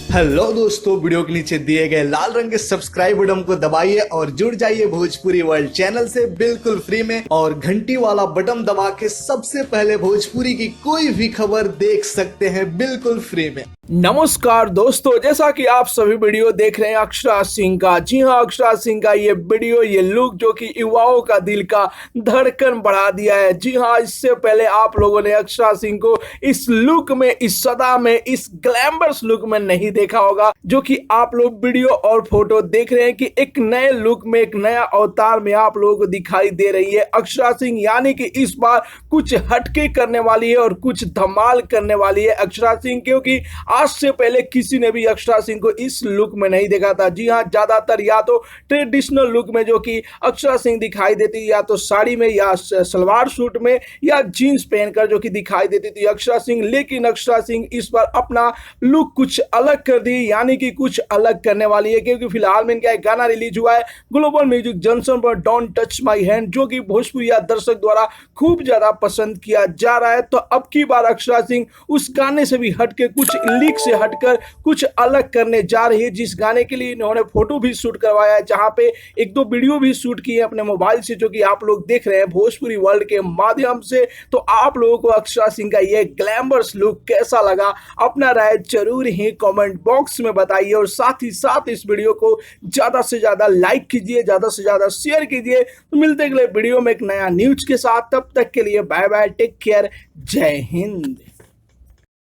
Hello दोस्तों, video के नीचे दिए गए लाल रंग के सब्सक्राइब बटन को दबाइए और जुड़ जाइए भोजपुरी वर्ल्ड चैनल से बिल्कुल फ्री में। और घंटी वाला बटन दबा के सबसे पहले भोजपुरी की कोई भी खबर देख सकते हैं बिल्कुल फ्री में। नमस्कार दोस्तों, जैसा कि आप सभी वीडियो देख रहे हैं अक्षरा सिंह का। जी हां, अक्षरा सिंह का ये वीडियो, ये लुक जो कि युवाओं का दिल का धड़कन बढ़ा दिया है। जी हां, इससे पहले आप लोगों ने अक्षरा सिंह को इस लुक में, इस सदा में, इस ग्लैमरस लुक में नहीं देखा होगा, जो कि आप लोग वीडियो और फोटो देख रहे हैं कि एक नए लुक में, एक नया अवतार में आप लोगों को दिखाई दे रही है अक्षरा सिंह। यानी कि इस बार कुछ हटके करने वाली है और कुछ धमाल करने वाली है अक्षरा सिंह, क्योंकि आज से पहले किसी ने भी अक्षरा सिंह को इस लुक में नहीं देखा था। जी हां, ज्यादातर या तो ट्रेडिशनल लुक में जो कि अक्षरा सिंह दिखाई देती, या तो साड़ी में, या सलवार सूट में, या जीन्स पहनकर जो कि दिखाई देती थी अक्षरा सिंह। लेकिन अक्षरा सिंह इस बार अपना लुक कुछ अलग कर दी, यानी कि कुछ अलग करने वाली है, क्योंकि फिलहाल में इनका एक गाना रिलीज हुआ है ग्लोबल म्यूजिक जंक्शन पर, डोंट टच माई हैंड, जो कि भोजपुरी दर्शक द्वारा खूब ज्यादा पसंद किया जा रहा है। तो अब की बार अक्षरा सिंह उस गाने से भी हटके, कुछ लीक से हटकर कुछ अलग करने जा रही है, जिस गाने के लिए इन्होंने फोटो भी शूट करवाया है, जहां पे एक दो वीडियो भी शूट की है अपने मोबाइल से, जो कि आप लोग देख रहे हैं भोजपुरी वर्ल्ड के माध्यम से। तो आप लोगों को अक्षरा सिंह का ये ग्लैमरस लुक कैसा लगा, अपना राय जरूर ही कमेंट बॉक्स में बताइए, और साथ ही साथ इस वीडियो को ज्यादा से ज्यादा लाइक कीजिए, ज्यादा से ज्यादा शेयर कीजिए। तो मिलते हैं अगले वीडियो में एक नया न्यूज के साथ, तब तक के लिए बाय बाय, टेक केयर, जय हिंद।